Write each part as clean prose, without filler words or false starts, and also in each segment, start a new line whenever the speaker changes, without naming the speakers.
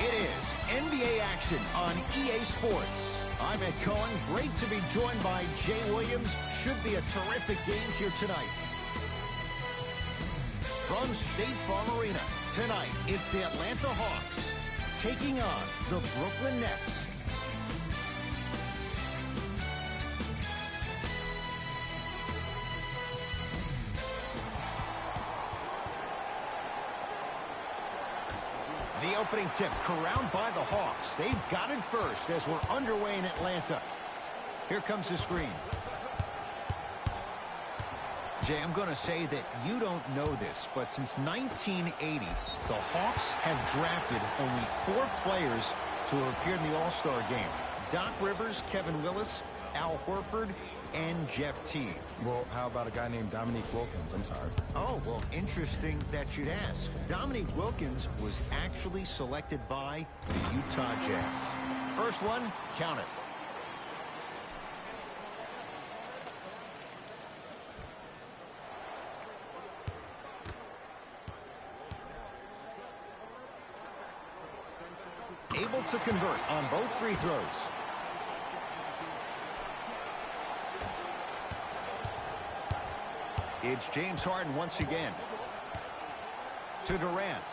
It is NBA action on EA Sports. I'm Ed Cohen. Great to be joined by Jay Williams. Should be a terrific game here tonight. From State Farm Arena, tonight it's the Atlanta Hawks taking on the Brooklyn Nets. The opening tip, corralled by the Hawks. They've got it first as we're underway in Atlanta. Here comes the screen. Jay, I'm going to say that you don't know this, but since 1980, the Hawks have drafted only 4 players to appear in the All-Star game. Doc Rivers, Kevin Willis, Al Horford, and Jeff Teague.
Well, how about a guy named Dominique Wilkins? I'm sorry.
Oh, well, interesting that you'd ask. Dominique Wilkins was actually selected by the Utah Jazz. First one, count it. Able to convert on both free throws. It's James Harden once again. To Durant.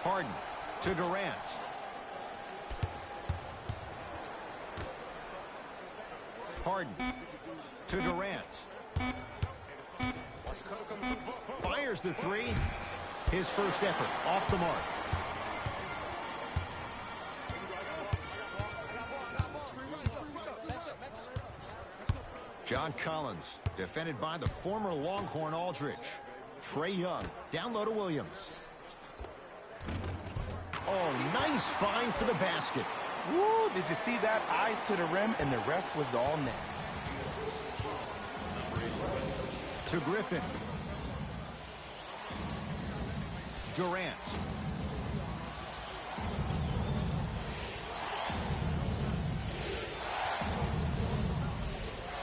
Harden to Durant. Harden to Durant. Fires the three. His first effort off the mark. John Collins, defended by the former Longhorn Aldridge. Trae Young, down low to Williams. Oh, nice find for the basket.
Woo, did you see that? Eyes to the rim, and the rest was all net.
To Griffin. Durant.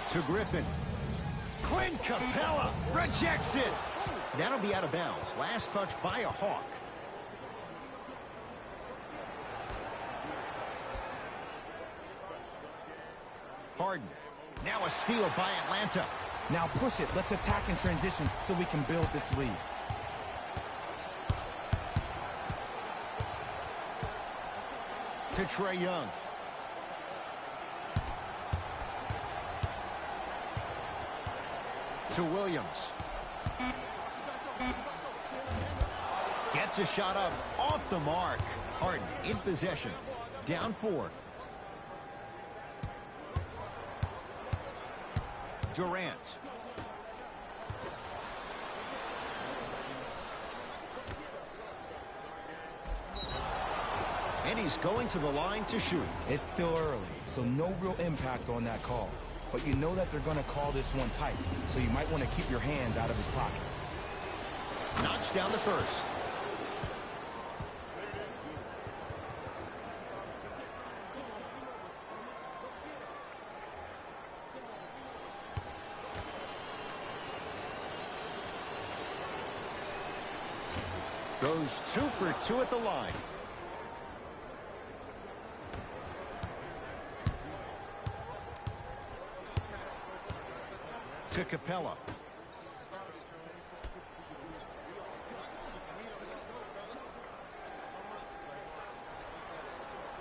To Griffin. Clint Capella rejects it. That'll be out of bounds. Last touch by a Hawk. Harden. Now a steal by Atlanta.
Now push it. Let's attack in transition so we can build this lead.
To Trae Young. To Williams. Gets a shot up off the mark. Harden in possession. Down 4. Durant. And he's going to the line to shoot.
It's still early, so no real impact on that call. But you know that they're going to call this one tight, so you might want to keep your hands out of his pocket.
Knocks down the first. Goes 2 for 2 at the line. To Capella.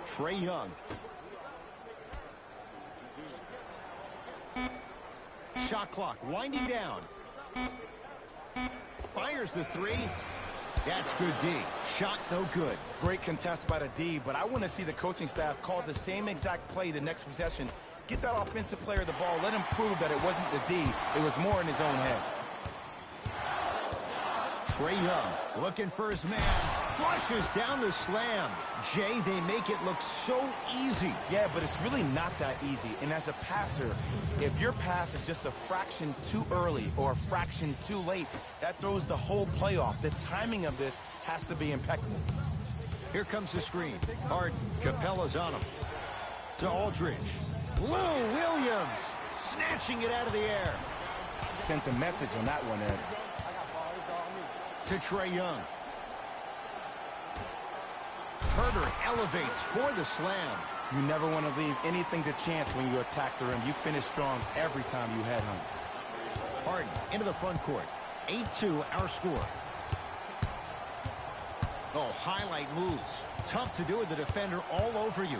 Trae Young. Shot clock winding down. Fires the three. That's good D. Shot no good.
Great contest by the D, but I want to see the coaching staff call the same exact play the next possession. Get that offensive player the ball. Let him prove that it wasn't the D. It was more in his own head.
Trae Young looking for his man. Flushes down the slam. Jay, they make it look so easy.
Yeah, but it's really not that easy. And as a passer, if your pass is just a fraction too early or a fraction too late, that throws the whole play off. The timing of this has to be impeccable.
Here comes the screen. Harden. Capella's on him. To Aldridge. Lou Williams snatching it out of the air.
Sent a message on that one, Ed.
To Trae Young. Herter elevates for the slam.
You never want to leave anything to chance when you attack the rim. You finish strong every time you head home.
Harden into the front court. 8-2 our score. Oh, highlight moves. Tough to do with the defender all over you.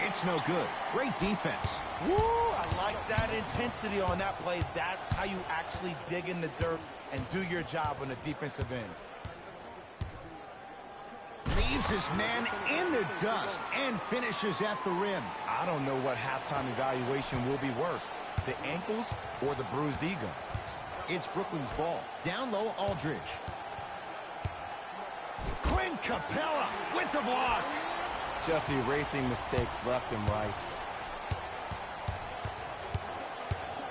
It's no good. Great defense.
Woo! I like that intensity on that play. That's how you actually dig in the dirt and do your job on the defensive end.
Leaves his man in the dust and finishes at the rim.
I don't know what halftime evaluation will be worse, the ankles or the bruised ego.
It's Brooklyn's ball. Down low, Aldridge. Clint Capella with the block.
Just erasing mistakes left and right.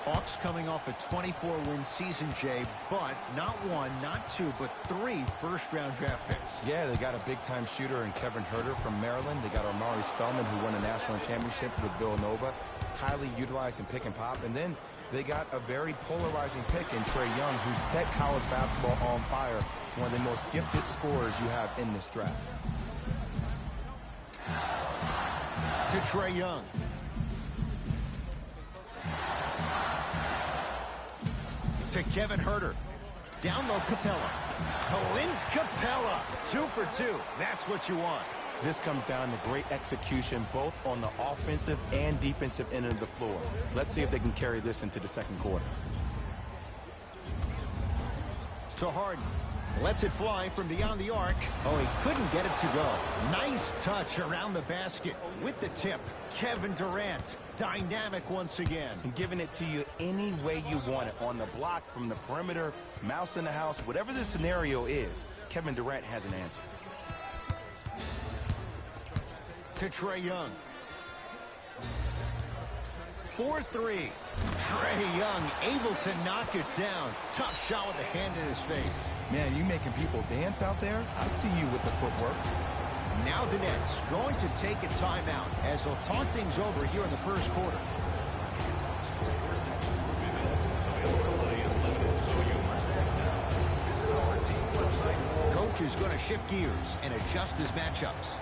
Hawks coming off a 24-win season, Jay, but not one, not two, but 3 first-round draft picks.
Yeah, they got a big-time shooter in Kevin Herter from Maryland. They got Omari Spellman, who won a national championship with Villanova, highly utilized in pick and pop. And then they got a very polarizing pick in Trae Young, who set college basketball on fire, one of the most gifted scorers you have in this draft.
To Trae Young. To Kevin Herter. Down low, Capella. Clint Capella. 2 for 2. That's what you want.
This comes down to great execution, both on the offensive and defensive end of the floor. Let's see if they can carry this into the second quarter.
To Harden. Lets it fly from beyond the arc. Oh, he couldn't get it to go. Nice touch around the basket with the tip. Kevin Durant, dynamic once again.
And giving it to you any way you want it. On the block, from the perimeter, mouse in the house, whatever the scenario is, Kevin Durant has an answer.
To Trae Young. 4-3. Trae Young able to knock it down. Tough shot with the hand in his face.
Man, you making people dance out there? I see you with the footwork.
Now the Nets going to take a timeout as they'll talk things over here in the first quarter. Coach is going to shift gears and adjust his matchups.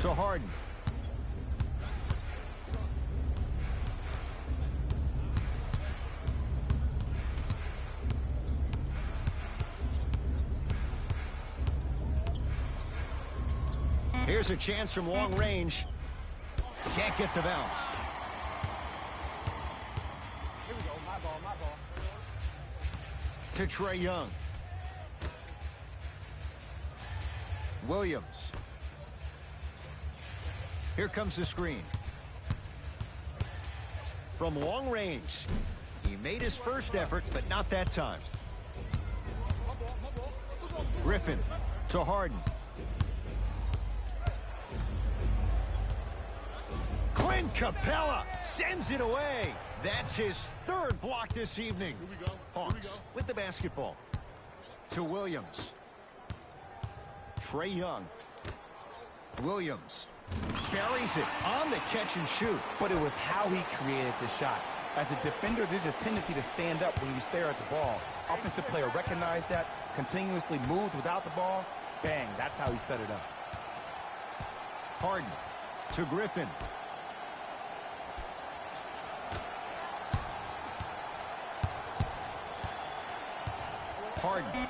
To Harden. Here's a chance from long range. Can't get the bounce.
Here we go. My ball, my ball.
To Trae Young. Williams. Here comes the screen. From long range. He made his first effort, but not that time. Griffin to Harden. Clint Capella sends it away. That's his 3rd block this evening. Hawks with the basketball. To Williams. Trae Young. Williams. Buries it on the catch and shoot.
But it was how he created the shot. As a defender, there's a tendency to stand up when you stare at the ball. Offensive player recognized that, continuously moved without the ball. Bang, that's how he set it up.
Harden to Griffin. Harden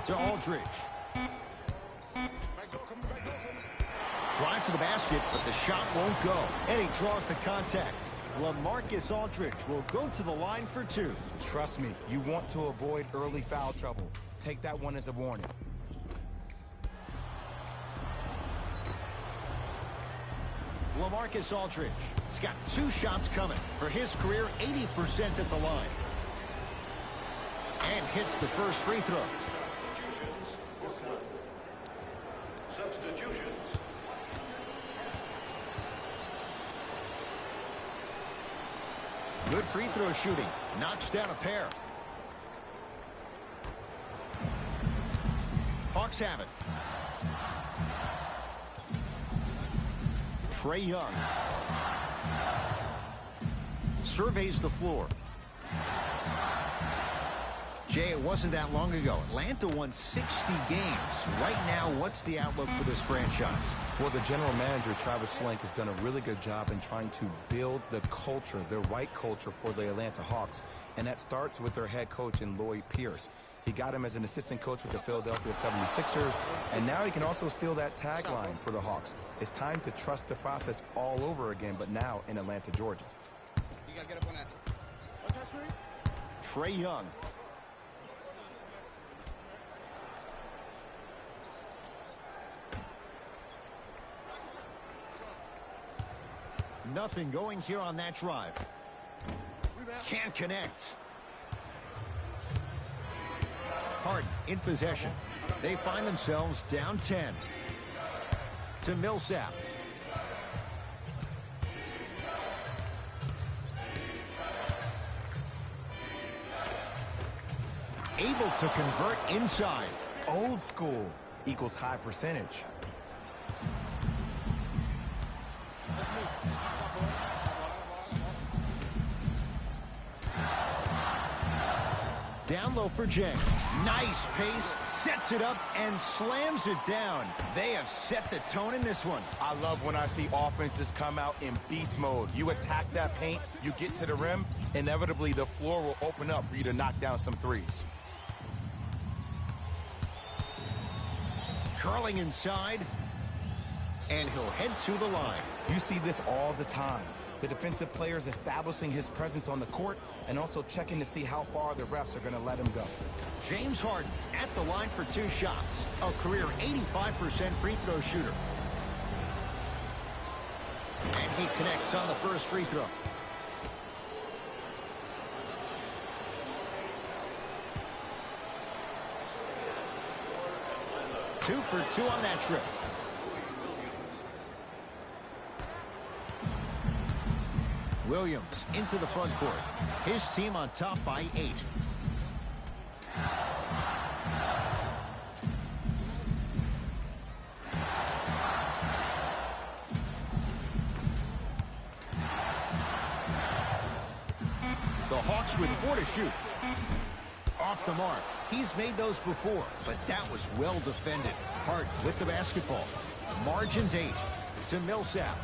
to Aldridge. Drive to the basket, but the shot won't go. And he draws the contact. LaMarcus Aldridge will go to the line for 2.
Trust me, you want to avoid early foul trouble. Take that one as a warning.
LaMarcus Aldridge. He's got 2 shots coming. For his career, 80% at the line. And hits the first free throw.
Substitutions.
Good free throw shooting. Knocks down a pair. Hawks have it. Trae Young surveys the floor. Jay, it wasn't that long ago. Atlanta won 60 games. Right now, what's the outlook for this franchise?
Well, the general manager, Travis Schlenk, has done a really good job in trying to build the culture, the right culture for the Atlanta Hawks. And that starts with their head coach in Lloyd Pierce. He got him as an assistant coach with the Philadelphia 76ers, and now he can also steal that tagline for the Hawks. It's time to trust the process all over again, but now in Atlanta, Georgia.
You gotta get up on that. What's that screen?
Trae Young. Nothing going here on that drive. Can't connect. Harden in possession. They find themselves down 10. To Millsap. Able to convert inside.
Old school equals high percentage.
Down low for Jay. Nice pace, sets it up, and slams it down. They have set the tone in this one.
I love when I see offenses come out in beast mode. You attack that paint, you get to the rim, inevitably the floor will open up for you to knock down some threes.
Curling inside, and he'll head to the line.
You see this all the time. The defensive players establishing his presence on the court and also checking to see how far the refs are going to let him go.
James Harden at the line for 2 shots. A career 85% free throw shooter. And he connects on the first free throw. Two for 2 on that trip. Williams into the front court. His team on top by 8. The Hawks with 4 to shoot. Off the mark. He's made those before, but that was well defended. Harden with the basketball. Margins 8 to Millsap.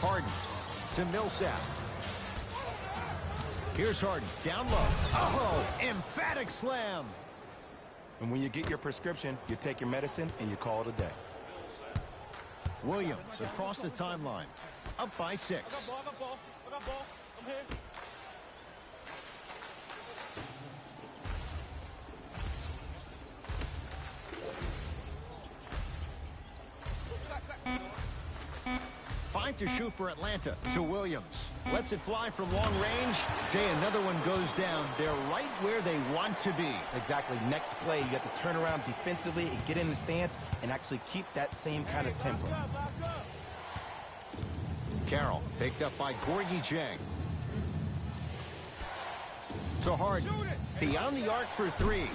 Harden to Millsap. Here's Harden down low. Oh, emphatic slam.
And when you get your prescription, you take your medicine and you call it a day.
Williams across the timeline. Up by 6.
I got ball. I'm here.
Five to shoot for Atlanta to Williams. Lets it fly from long range. Jay, another one goes down. They're right where they want to be.
Exactly. Next play, you have to turn around defensively and get in the stance and actually keep that same kind of tempo.
Carroll picked up by Gorgie Jang. To Harden. Beyond the arc for 3.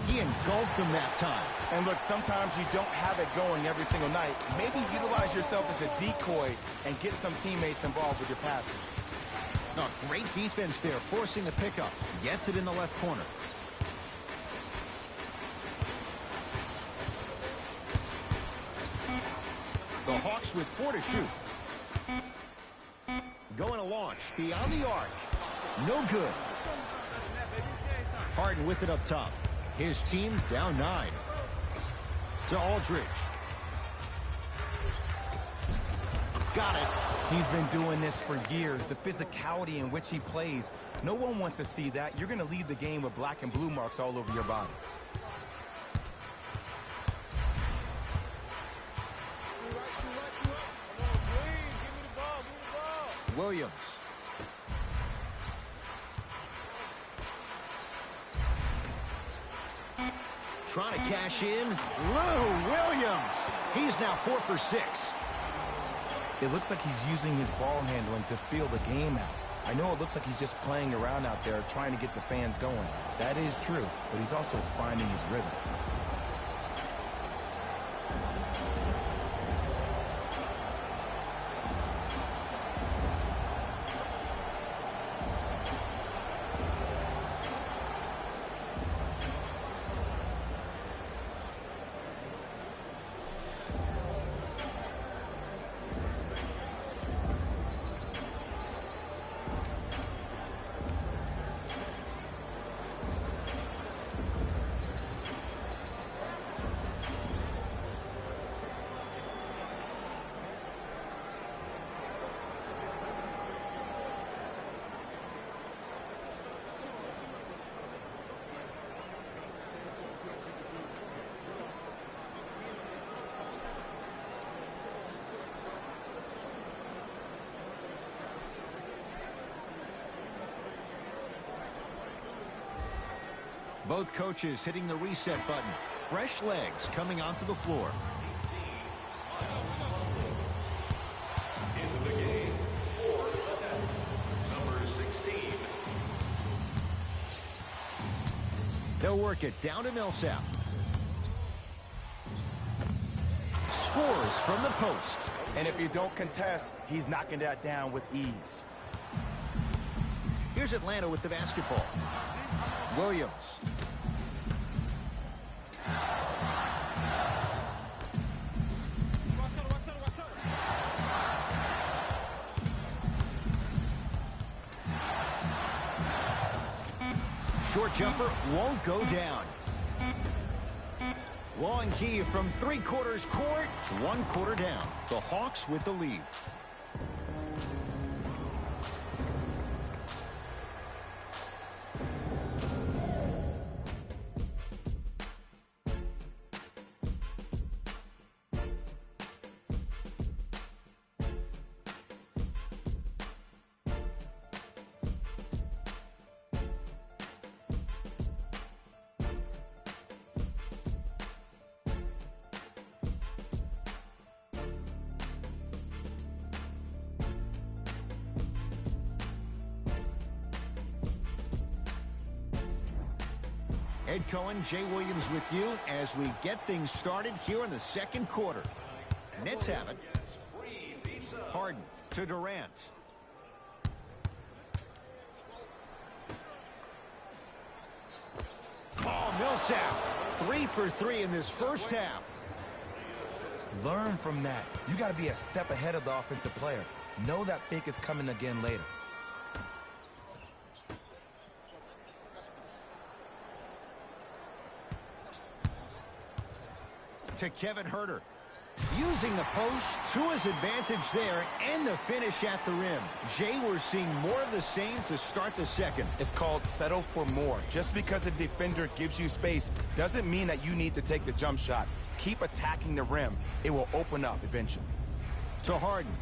He engulfed him that time.
And look, sometimes you don't have it going every single night. Maybe utilize yourself as a decoy and get some teammates involved with your passing.
No, great defense there, forcing the pickup. Gets it in the left corner. The Hawks with 4 to shoot. Going to launch beyond the arc. No good. Harden with it up top. His team down 9. To Aldridge. Got it.
He's been doing this for years. The physicality in which he plays. No one wants to see that. You're going to leave the game with black and blue marks all over your body.
Williams. Trying to cash in. Lou Williams. He's now 4 for 6.
It looks like he's using his ball handling to feel the game out. I know it looks like he's just playing around out there trying to get the fans going. That is true, but he's also finding his rhythm.
Both coaches hitting the reset button. Fresh legs coming onto the floor.
Into the game for the Nets, number 16.
They'll work it down to Millsap. Scores from the post.
And if you don't contest, he's knocking that down with ease.
Here's Atlanta with the basketball. Williams. Short jumper won't go down. Long key from 3/4 court, 1/4 down. The Hawks with the lead. Ed Cohen, Jay Williams with you as we get things started here in the second quarter. Nets have it. Harden to Durant. Oh, Millsap. 3 for 3 in this first half.
Learn from that. You got to be a step ahead of the offensive player. Know that fake is coming again later.
To Kevin Huerter. Using the post to his advantage there and the finish at the rim. Jay, we're seeing more of the same to start the second.
It's called settle for more. Just because a defender gives you space doesn't mean that you need to take the jump shot. Keep attacking the rim. It will open up eventually.
To Harden.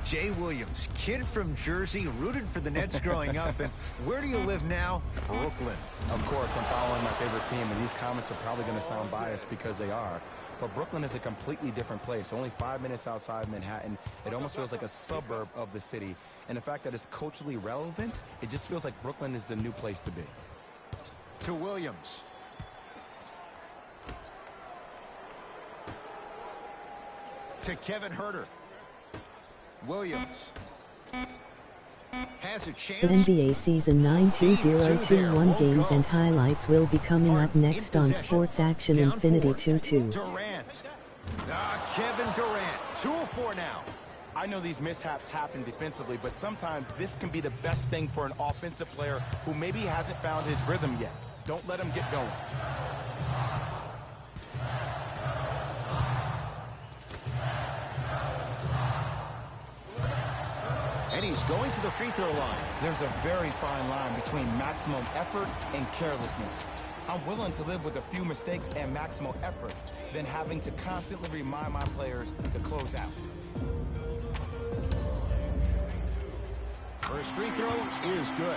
Jay Williams, kid from Jersey, rooted for the Nets growing up. And where do you live now? Brooklyn.
Of course, I'm following my favorite team, and these comments are probably going to sound biased because they are. But Brooklyn is a completely different place. Only 5 minutes outside Manhattan. It almost feels like a suburb of the city. And the fact that it's culturally relevant, it just feels like Brooklyn is the new place to be.
To Williams. To Kevin Huerter. Williams has a chance.
The NBA Season 9 2021 games and highlights will be coming up next on Sports Action Infinity 22.
Durant. Kevin Durant. 2 of 4 now.
I know these mishaps happen defensively, but sometimes this can be the best thing for an offensive player who maybe hasn't found his rhythm yet. Don't let him get going.
And he's going to the free throw line.
There's a very fine line between maximum effort and carelessness. I'm willing to live with a few mistakes and maximum effort than having to constantly remind my players to close out.
First free throw is good.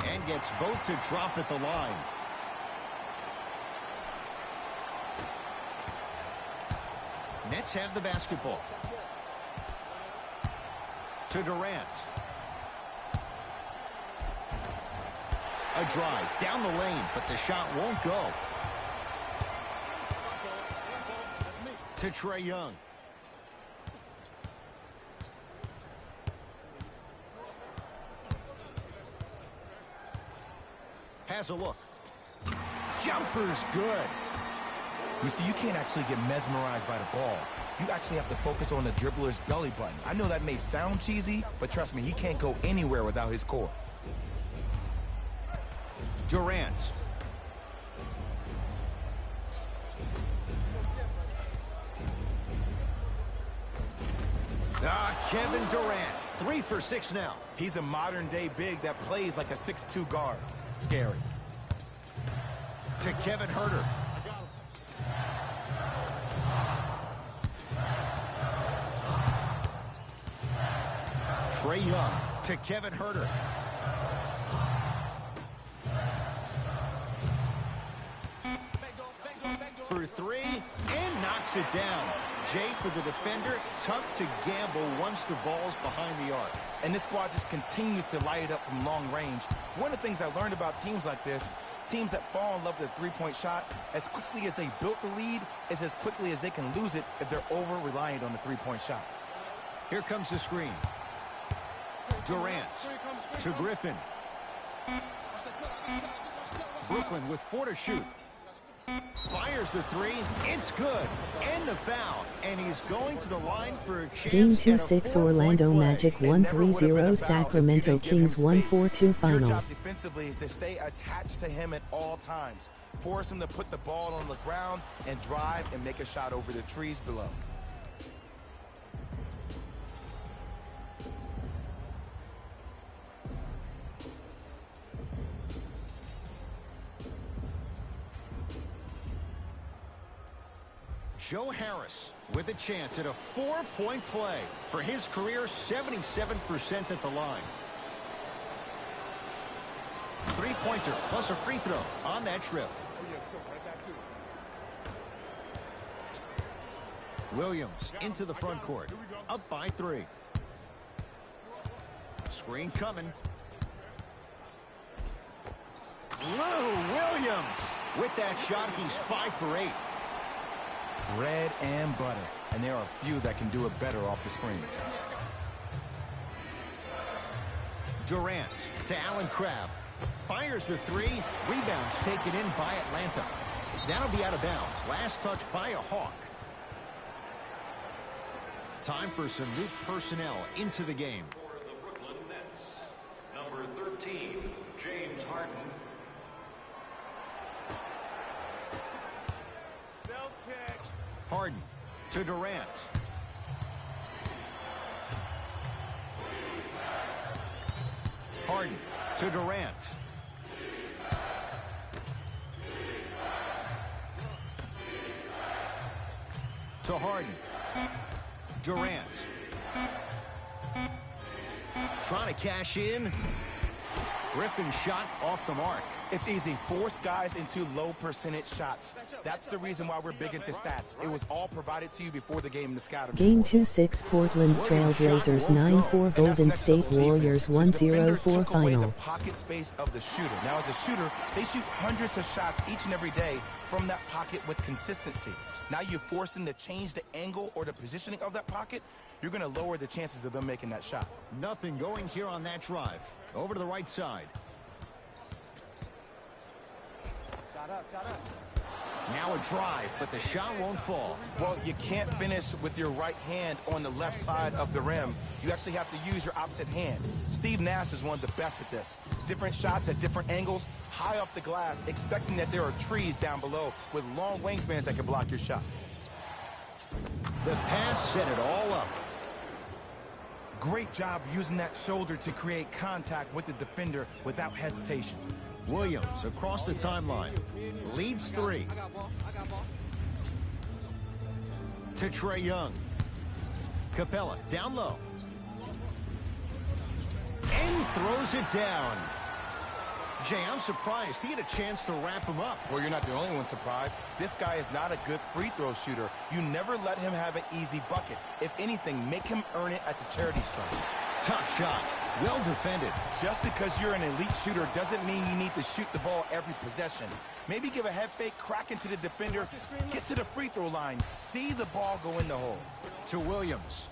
And gets both to drop at the line. Nets have the basketball. To Durant. A drive down the lane, but the shot won't go. To Trae Young. Has a look. Jumper's good.
You see, you can't actually get mesmerized by the ball. You actually have to focus on the dribbler's belly button. I know that may sound cheesy, but trust me, he can't go anywhere without his core.
Durant. Kevin Durant, 3 for 6 now.
He's a modern-day big that plays like a 6'2" guard. Scary.
To Kevin Huerter. Trae Young to Kevin Huerter. For 3, and knocks it down. Jay, for the defender, tough to gamble once the ball's behind the arc.
And this squad just continues to light it up from long range. One of the things I learned about teams like this, teams that fall in love with a three-point shot, as quickly as they built the lead, is as quickly as they can lose it if they're over-reliant on the three-point shot.
Here comes the screen. Durant to Griffin. Brooklyn with 4 to shoot. Fires the 3. It's good. And the foul. And he's going to the line for a chance.
Game 2-6 Orlando Magic 1-3-0 Sacramento Kings 1-4-2 final.
Your job defensively is to stay attached to him at all times. Force him to put the ball on the ground and drive and make a shot over the trees below.
Joe Harris with a chance at a 4-point play. For his career, 77% at the line. Three-pointer plus a free throw on that trip. Williams into the front court. Up by 3. Screen coming. Lou Williams. With that shot, he's 5 for 8.
Bread and butter, and there are a few that can do it better off the screen.
Durant to Allen Crabbe. Fires the 3. Rebounds taken in by Atlanta. That'll be out of bounds. Last touch by a Hawk. Time for some new personnel into the game.
For the Brooklyn Nets, number 13, James Harden.
Harden to Durant. Harden to Durant. To Harden. Durant. Trying to cash in. Griffin shot off the mark.
It's easy. Force guys into low percentage shots. That's the reason why we're big into stats. It was all provided to you before the game in the scouting.
Game 2-6 Portland Trail Blazers 9-4 Golden State Warriors 1-0-4 final.
The pocket space of the shooter. Now as a shooter, they shoot hundreds of shots each and every day from that pocket with consistency. Now you force them to change the angle or the positioning of that pocket, you're going to lower the chances of them making that shot.
Nothing going here on that drive. Over to the right side. Now a drive, but the shot won't fall.
Well, you can't finish with your right hand on the left side of the rim. You actually have to use your opposite hand. Steve Nash is one of the best at this. Different shots at different angles, high off the glass, expecting that there are trees down below with long wingspans that can block your shot.
The pass set it all up.
Great job using that shoulder to create contact with the defender without hesitation.
Williams across the timeline. Leads 3.
I got ball. I got ball.
To Trae Young. Capella down low. And throws it down. Jay, I'm surprised. He had a chance to wrap him up.
Well, you're not the only one surprised. This guy is not a good free throw shooter. You never let him have an easy bucket. If anything, make him earn it at the charity stripe.
Tough shot. Well defended.
Just because you're an elite shooter doesn't mean you need to shoot the ball every possession. Maybe give a head fake, crack into the defender, get to the free throw line, see the ball go in the hole.
To Williams.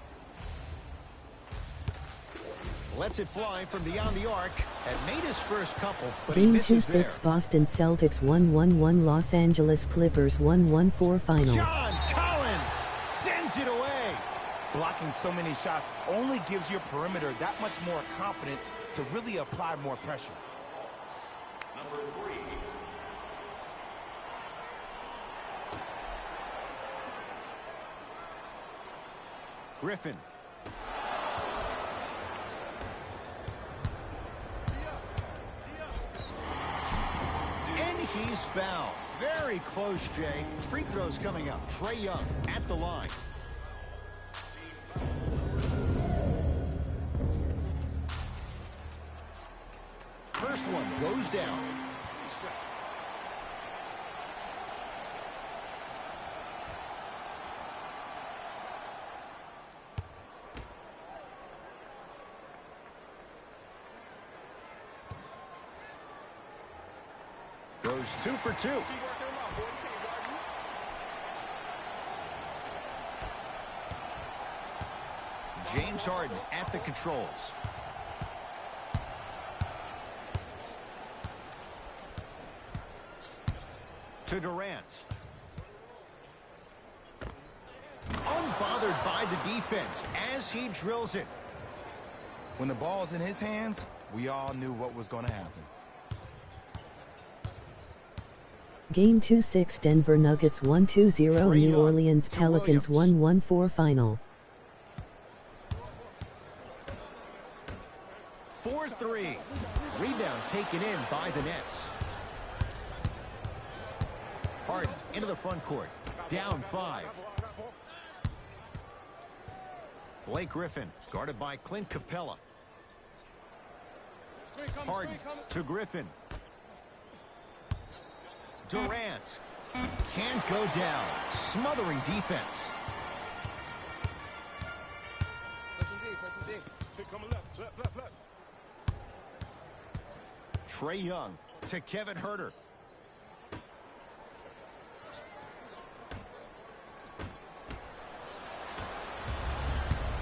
Lets it fly from beyond the arc. Had made his first couple, but he
Game
misses
2-6
there.
Boston Celtics 1-1-1 Los Angeles Clippers 1-1-4 final.
John Collins sends it away.
Blocking so many shots only gives your perimeter that much more confidence to really apply more pressure.
Number 3.
Griffin. And he's fouled. Very close, Jay. Free throws coming up. Trae Young at the line. First one goes down. Goes 2 for 2. James Harden at the controls. To Durant. Unbothered by the defense as he drills it.
When the ball is in his hands, we all knew what was going to happen.
Game 2-6 Denver Nuggets 1-2-0
Trae
New
Young
Orleans
to
Pelicans
Williams.
1-1-4 final.
4-3. Rebound taken in by the Nets. Harden into the front court. Down 5. Blake Griffin guarded by Clint Capella. Harden to Griffin. Durant can't go down. Smothering defense.
Play some D. Play some D.
Pick coming left. Left.
Trae Young to Kevin Huerter.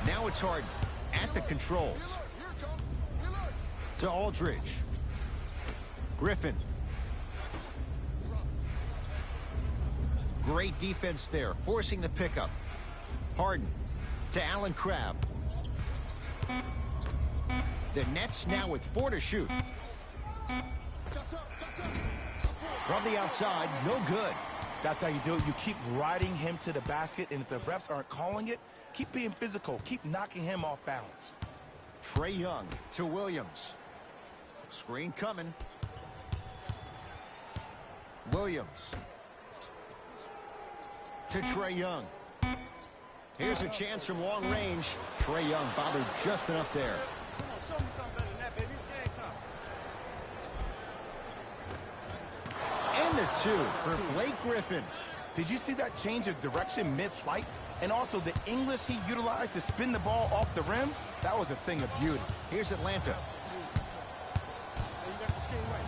Now it's Harden at the controls.
Here it comes.
To Aldridge. Griffin. Great defense there, forcing the pickup. Harden to Allen Crabbe. The Nets now with 4 to shoot. From the outside, no good.
That's how you do it. You keep riding him to the basket, and if the refs aren't calling it, keep being physical. Keep knocking him off balance.
Trae Young to Williams. Screen coming. Williams to Trae Young. Here's a chance from long range. Trae Young bothered just enough there.
Come on, show me something better than that, baby. It's game time.
And the 2 for Blake Griffin.
Did you see that change of direction mid-flight? And also the English he utilized to spin the ball off the rim? That was a thing of beauty.
Here's Atlanta.
Hey, you got the screen right.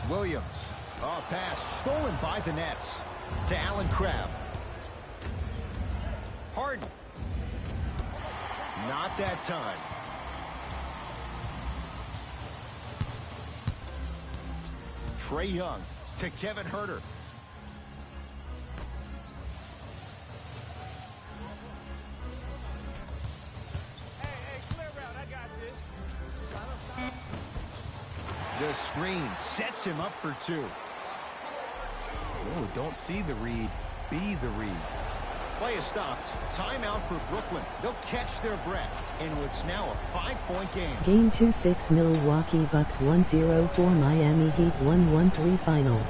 Williams. Oh, pass stolen by the Nets. To Allen Crabbe. Harden. Not that time. Trae Young to Kevin Huerter.
Hey, clear out. I got this. Shot up.
The screen sets him up for 2.
Oh, don't see the read, be the read.
Play is stopped. Timeout for Brooklyn. They'll catch their breath in what's now a 5-point game.
Game 2-6 Milwaukee Bucks 1-0 Miami Heat 1-1-3 final.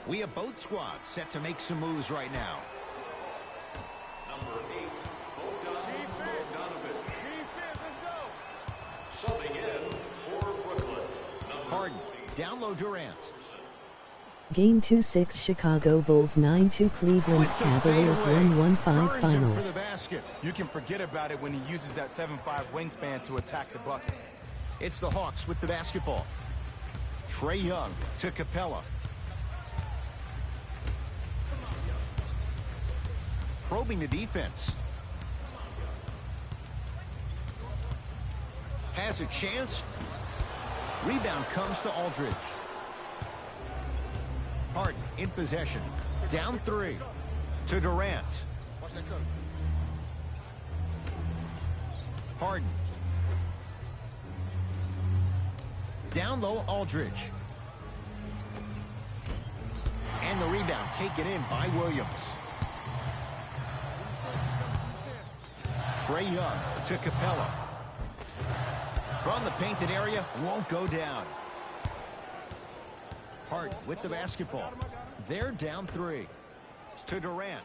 We have both squads set to make some moves right now.
Number 8, Bogdanovich.
Defense, let's go.
Subbing in for Brooklyn. Number
Harden, down low Durant.
Game 2-6 Chicago Bulls 9-2 Cleveland
With the
Cavaliers
fadeaway.
1-1-5
Burns him
final.
for the basket.
You can forget about it when he uses that 7'5" wingspan to attack the bucket.
It's the Hawks with the basketball. Trae Young to Capella. Probing the defense. Has a chance. Rebound comes to Aldridge. Harden in possession. Down 3 to Durant.
Watch that cut.
Harden. Down low Aldridge. And the rebound taken in by Williams. Trae Young to Capella. From the painted area, won't go down. Harden with the basketball. They're down 3 to Durant.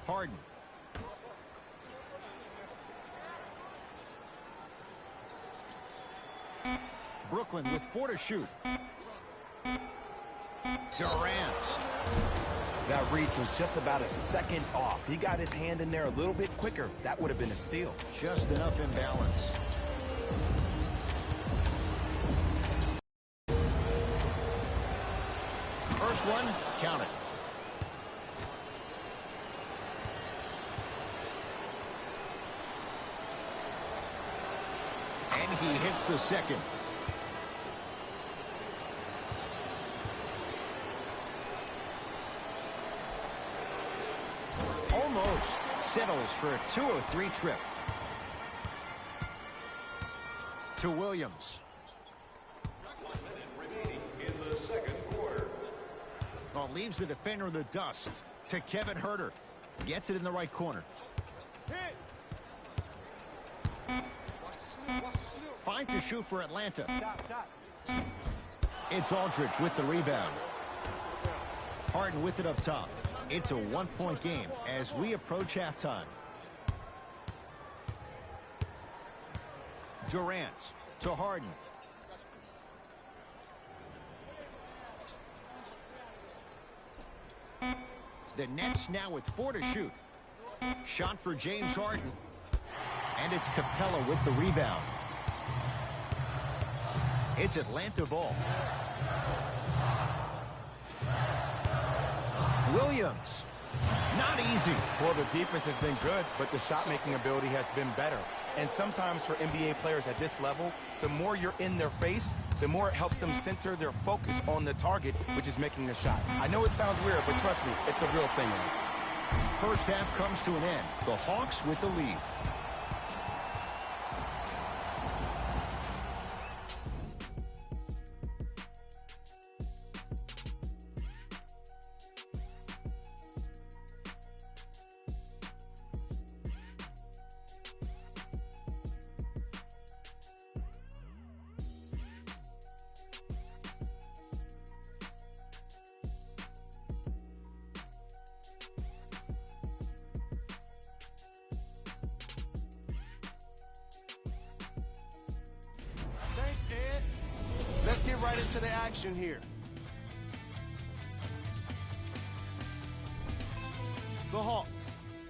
Harden. Brooklyn with 4 to shoot. Durant.
That reach was just about a second off. He got his hand in there a little bit quicker. That would have been a steal.
Just enough imbalance. First one, count it. And he hits the second. Almost settles for a 2-3 trip. To Williams.
1 minute remaining in the second quarter.
Well, leaves the defender in the dust. To Kevin Huerter. Gets it in the right corner.
Hit.
Watch the slip. Watch the slip.
5 to shoot for Atlanta.
Shot.
It's Aldridge with the rebound. Harden with it up top. It's a 1-point game as we approach halftime. Durant to Harden. The Nets now with 4 to shoot. Shot for James Harden. And it's Capella with the rebound. It's Atlanta ball. Williams. Not easy.
Well, the defense has been good, but the shot-making ability has been better. And sometimes for NBA players at this level, the more you're in their face, the more it helps them center their focus on the target, which is making the shot. I know it sounds weird, but trust me, it's a real thing.
First half comes to an end. The Hawks with the lead.
Thanks, Ed. Let's get right into the action here. The Hawks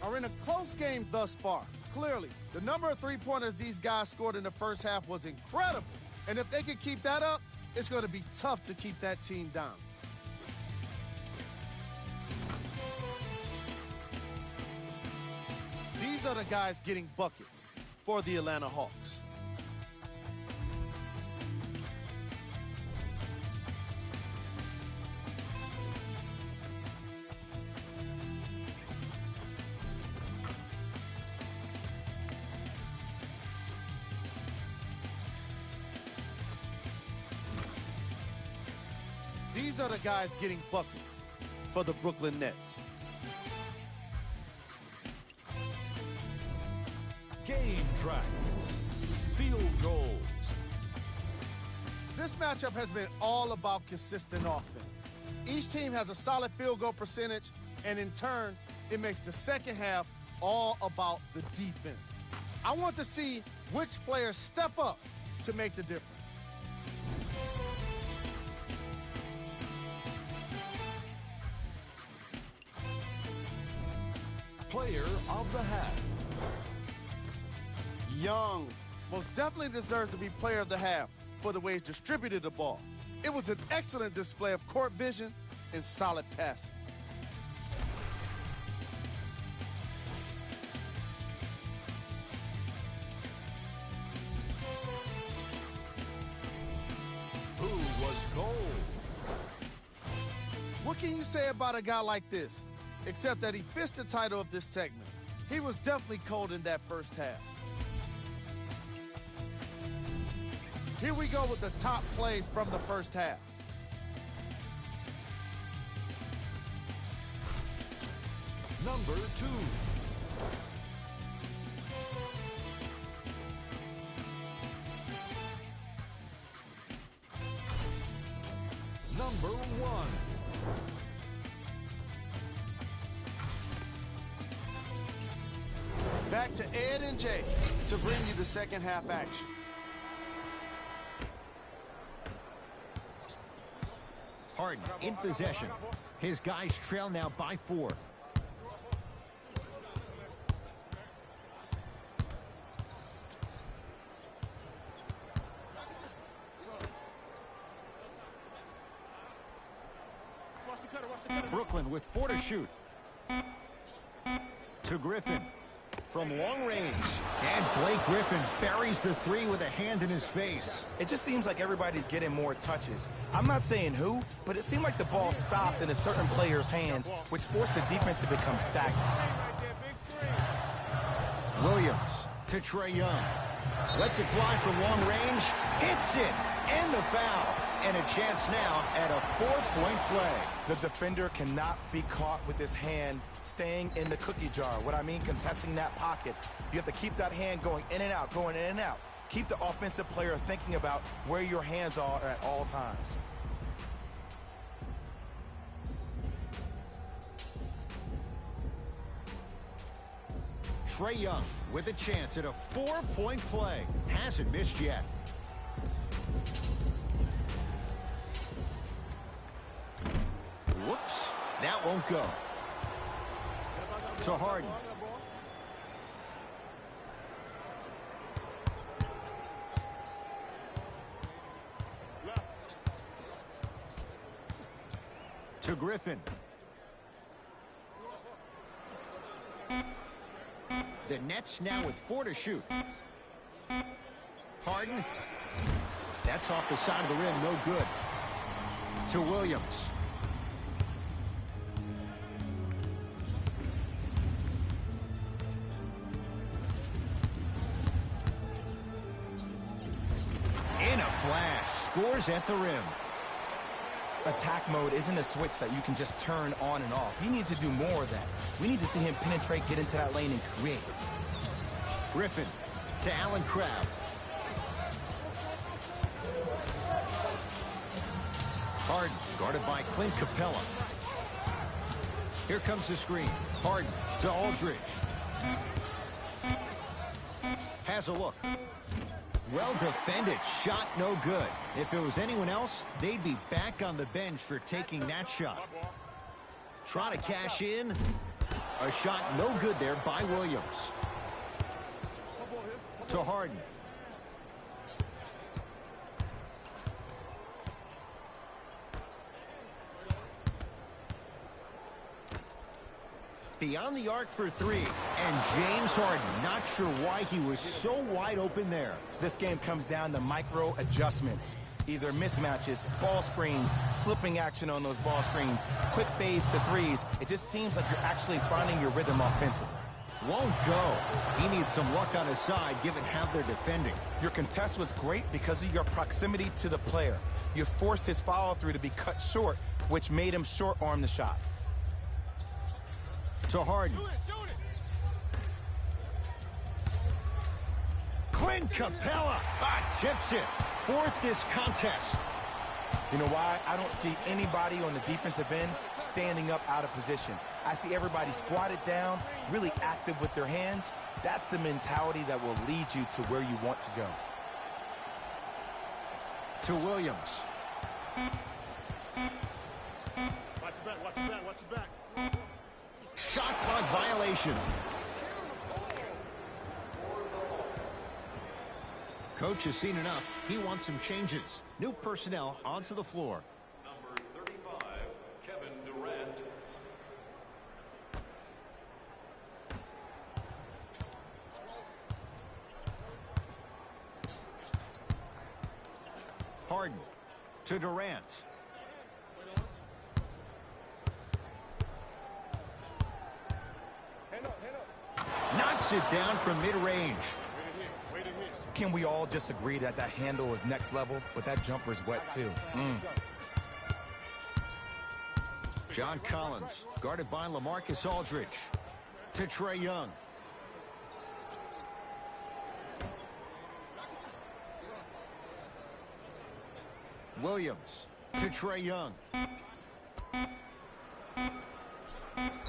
are in a close game thus far. Clearly, the number of three-pointers these guys scored in the first half was incredible. And if they can keep that up, it's going to be tough to keep that team down. These are the guys getting buckets for the Atlanta Hawks. These are the guys getting buckets for the Brooklyn Nets.
Game track. Field goals.
This matchup has been all about consistent offense. Each team has a solid field goal percentage, and in turn, it makes the second half all about the defense. I want to see which players step up to make the difference.
Player of the half.
Young most definitely deserves to be player of the half for the way he distributed the ball. It was an excellent display of court vision and solid passing.
Who was cold?
What can you say about a guy like this? Except that he fits the title of this segment. He was definitely cold in that first half. Here we go with the top plays from the first half.
Number 2. Number 1.
Back to Ed and Jay to bring you the second half action.
Harden in possession. His guys trail now by 4. Brooklyn with 4 to shoot. To Griffin. From long range. And Blake Griffin buries the 3 with a hand in his face.
It just seems like everybody's getting more touches. I'm not saying who, but it seemed like the ball stopped in a certain player's hands, which forced the defense to become stagnant.
Williams to Trae Young. Lets it fly from long range. Hits it. And the foul. And a chance now at a 4-point play.
The defender cannot be caught with his hand staying in the cookie jar. What I mean, contesting that pocket. You have to keep that hand going in and out, going in and out. Keep the offensive player thinking about where your hands are at all times.
Trae Young with a chance at a 4-point play. Hasn't missed yet. Whoops. That won't go. To Harden. To Griffin. The Nets now with 4 to shoot. Harden. That's off the side of the rim, no good. To Williams. In a flash, scores at the rim.
Attack mode isn't a switch that you can just turn on and off. He needs to do more of that. We need to see him penetrate, get into that lane, and create.
Griffin to Allen Crabbe. Harden guarded by Clint Capella. Here comes the screen. Harden to Aldridge. Has a look. Well defended. Shot no good. If it was anyone else, they'd be back on the bench for taking that shot. Try to cash in. A shot no good there by Williams. To Harden. Beyond the arc for three. And James Harden, not sure why he was so wide open there.
This game comes down to micro adjustments. Either mismatches, ball screens, slipping action on those ball screens, quick fades to threes. It just seems like you're actually finding your rhythm offensively.
Won't go. He needs some luck on his side given how they're defending.
Your contest was great because of your proximity to the player. You forced his follow-through to be cut short, which made him short-arm the shot.
To Harden.
Shoot it.
Clint Capella tips it. Fourth this contest.
You know why? I don't see anybody on the defensive end standing up out of position. I see everybody squatted down, really active with their hands. That's the mentality that will lead you to where you want to go.
To Williams.
Watch your back.
Shot clock violation. Coach has seen enough. He wants some changes. New personnel onto the floor.
Number 35, Kevin Durant.
Harden to Durant. Knocks it down from mid-range.
Can we all just agree that that handle is next level, but that jumper's wet too?
John Collins, guarded by LaMarcus Aldridge. To Trae Young. Williams to Trae Young. Going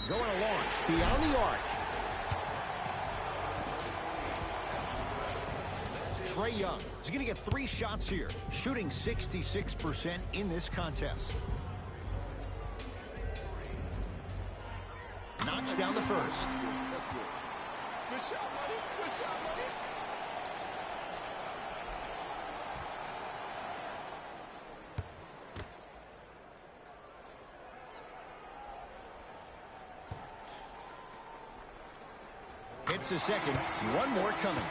to launch beyond the arc. Trae Young is going to get 3 shots here, shooting 66% in this contest. Knocks down the first.
Good shot, buddy. Good shot, buddy.
Hits a second. One more coming.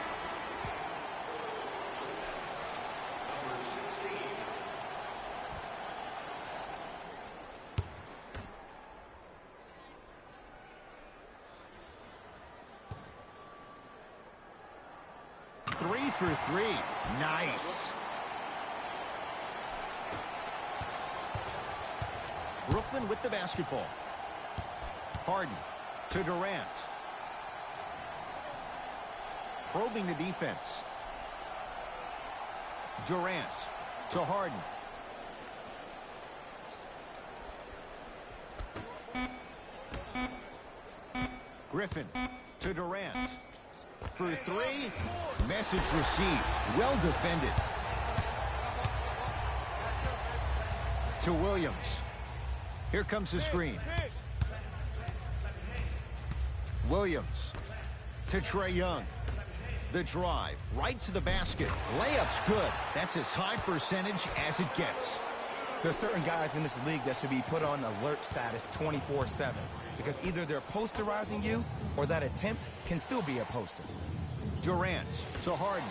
Number 16,
3 for 3. Nice. Brooklyn with the basketball. Harden to Durant. Probing the defense. Durant to Harden. Griffin to Durant. For 3. Message received. Well defended. To Williams. Here comes the screen. Williams to Trae Young. The drive right to the basket. Layup's good. That's as high percentage as it gets.
There's certain guys in this league that should be put on alert status 24/7 because either they're posterizing you or that attempt can still be a poster.
Durant to Harden.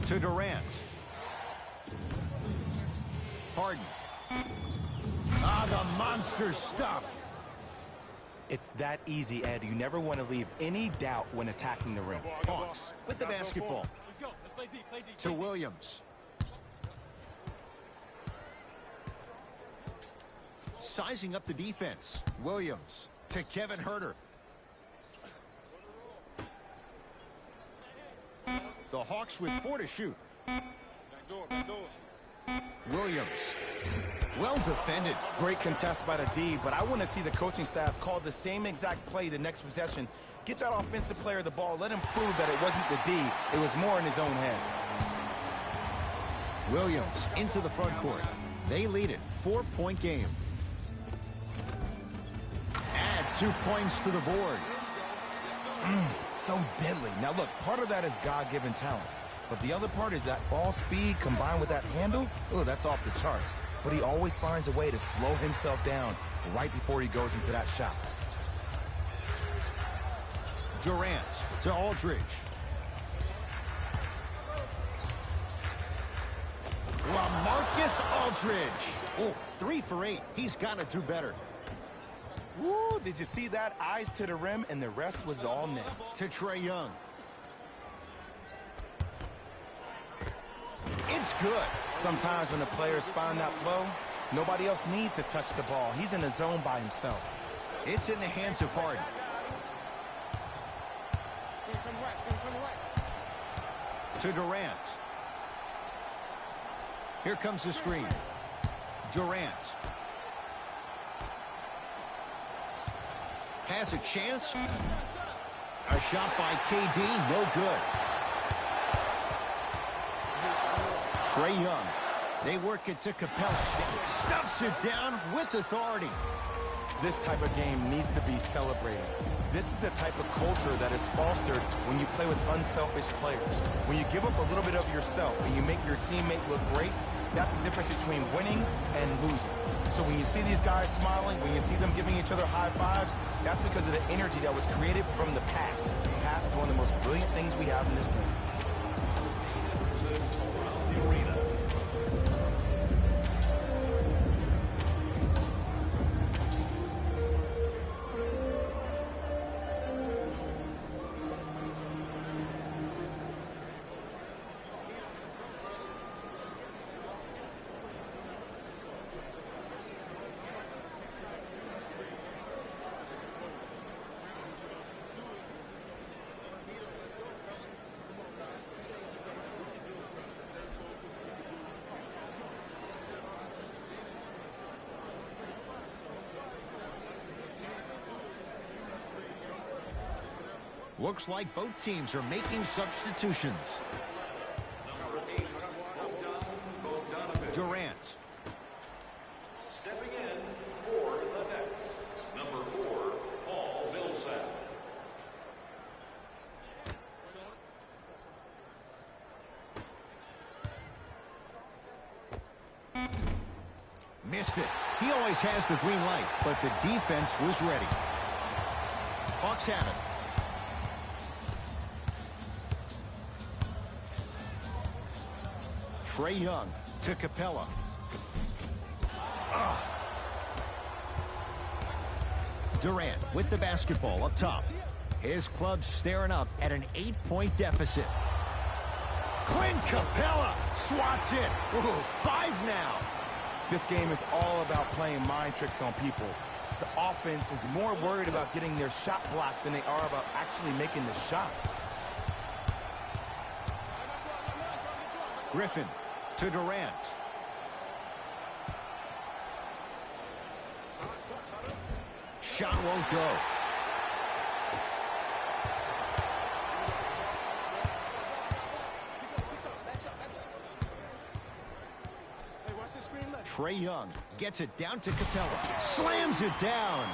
To Durant. Harden. The monster stuff.
It's that easy, Ed. You never want to leave any doubt when attacking the rim.
Hawks with the basketball.
Let's go. Let's play deep.
To Williams. Sizing up the defense. Williams to Kevin Huerter. The Hawks with 4 to shoot.
Back door.
Williams. Well defended.
Great contest by the D, but I want to see the coaching staff call the same exact play the next possession. Get that offensive player the ball. Let him prove that it wasn't the D. It was more in his own head.
Williams into the front court. They lead it. 4-point game. Add 2 points to the board.
So deadly. Now look, part of that is God-given talent. But the other part is that ball speed combined with that handle. Oh, that's off the charts. but he always finds a way to slow himself down right before he goes into that shot.
Durant to Aldridge. LaMarcus Aldridge. Oh, 3 for 8. He's got to do better.
Woo, did you see that? Eyes to the rim, and the rest was all net.
To Trae Young. It's good.
Sometimes when the players find that flow, nobody else needs to touch the ball. He's in the zone by himself.
It's in the hands of Harden. To Durant. Here comes the screen. Durant. Has a chance. A shot by KD, no good. Trae Young. They work it to Capella. Stuffs it down with authority.
This type of game needs to be celebrated. This is the type of culture that is fostered when you play with unselfish players. When you give up a little bit of yourself and you make your teammate look great, that's the difference between winning and losing. So when you see these guys smiling, when you see them giving each other high fives, that's because of the energy that was created from the pass. The pass is one of the most brilliant things we have in this game.
Looks like both teams are making substitutions. Durant.
Stepping in for the Nets, number 4, Paul Millsap.
Missed it. He always has the green light, but the defense was ready. Hawks have it. Trae Young to Capella. Durant with the basketball up top. His club staring up at an 8-point deficit. Clint Capella swats it. Ooh, 5 now.
This game is all about playing mind tricks on people. The offense is more worried about getting their shot blocked than they are about actually making the shot.
Griffin to Durant. Shot won't go. Trae Young gets it down to Capella. Slams it down.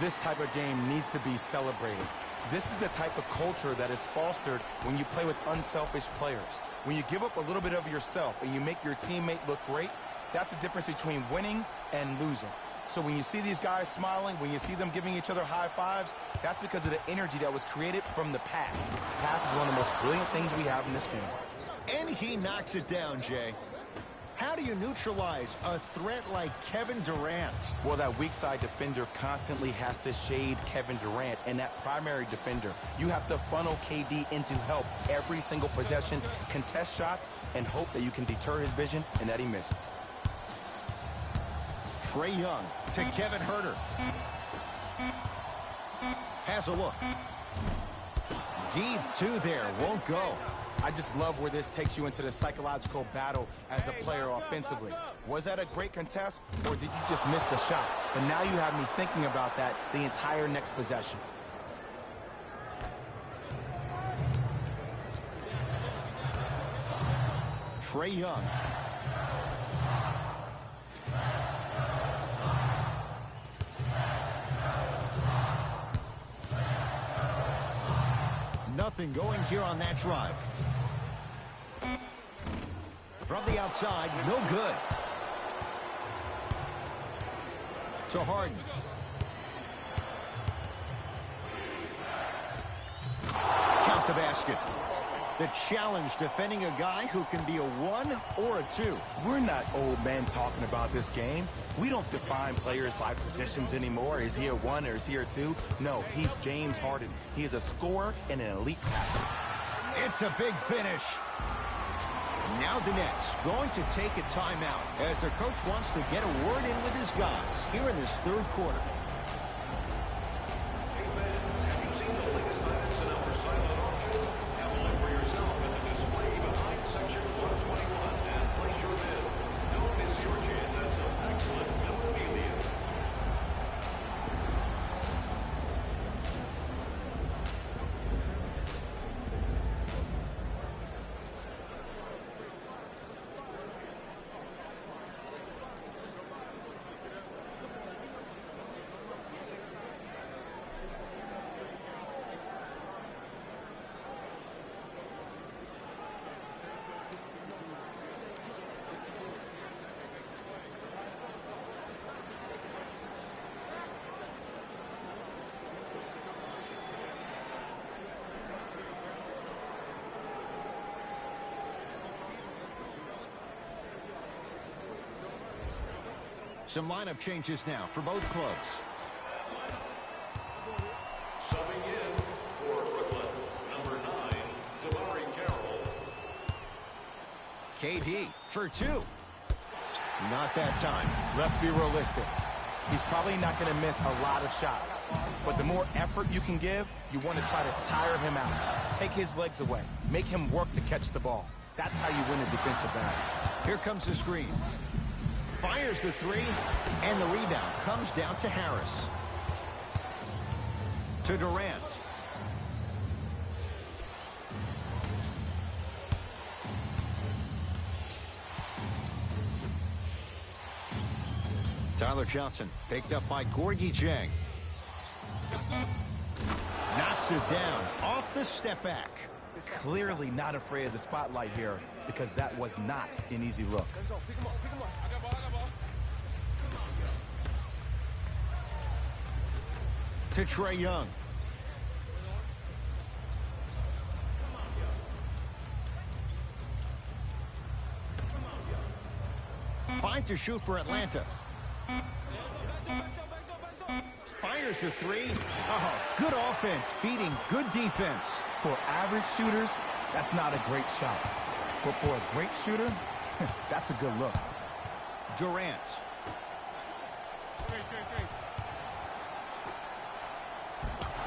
This type of game needs to be celebrated. This is the type of culture that is fostered when you play with unselfish players. When you give up a little bit of yourself and you make your teammate look great, that's the difference between winning and losing. So when you see these guys smiling, when you see them giving each other high fives, that's because of the energy that was created from the pass. The pass is one of the most brilliant things we have in this game.
And he knocks it down, Jay. How do you neutralize a threat like Kevin Durant?
Well, that weak side defender constantly has to shade Kevin Durant, and that primary defender, you have to funnel KD into help every single possession, contest shots, and hope that you can deter his vision and that he misses.
Trae Young to Kevin Huerter. Has a look. Deep 2 there, won't go.
I just love where this takes you into the psychological battle as a player offensively. Was that a great contest, or did you just miss the shot? But now you have me thinking about that the entire next possession.
Trae Young. Nothing going here on that drive. From the outside, no good. To Harden. Count the basket. The challenge defending a guy who can be a 1 or a 2.
We're not old men talking about this game. We don't define players by positions anymore. Is he a 1 or is he a 2? No, he's James Harden. He is a scorer and an elite passer.
It's a big finish. Now the Nets going to take a timeout as their coach wants to get a word in with his guys here in this third quarter.
Hey fans, have you seen the latest items in our silent auction? Have a look for yourself at the display behind section 121 and place your bid. Don't miss your chance at some excellent memorabilia.
Some lineup changes now for both clubs.
Subbing in for Brooklyn, number 9, Damari Carroll.
KD for 2. Not that time.
Let's be realistic. He's probably not going to miss a lot of shots. But the more effort you can give, you want to try to tire him out. Take his legs away. Make him work to catch the ball. That's how you win a defensive battle.
Here comes the screen. Fires the 3, and the rebound comes down to Harris. To Durant. Tyler Johnson picked up by Gorgui Dieng. Knocks it down off the step back.
Clearly not afraid of the spotlight here because that was not an easy look.
Let's go. Pick him up. Pick him up. I got ball. I got ball.
To Trae Young. Five to shoot for Atlanta. Fires the 3. Oh, good offense beating good defense.
For average shooters, that's not a great shot. But for a great shooter, that's a good look.
Durant.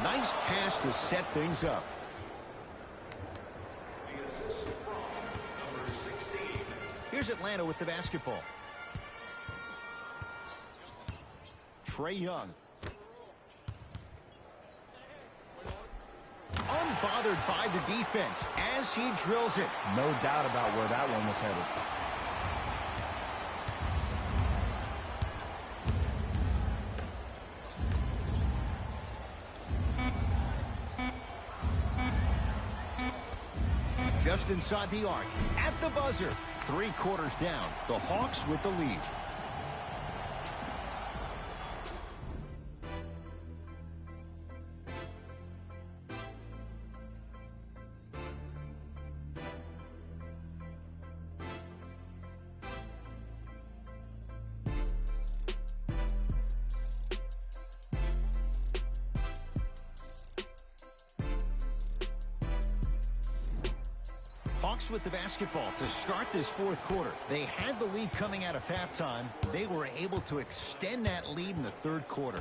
Nice pass to set things up.
The assist from number 16.
Here's Atlanta with the basketball. Trae Young. Unbothered by the defense as he drills it.
No doubt about where that one was headed.
Just inside the arc, at the buzzer. 3 quarters down, the Hawks with the lead. Hawks with the basketball to start this fourth quarter. They had the lead coming out of halftime. They were able to extend that lead in the third quarter.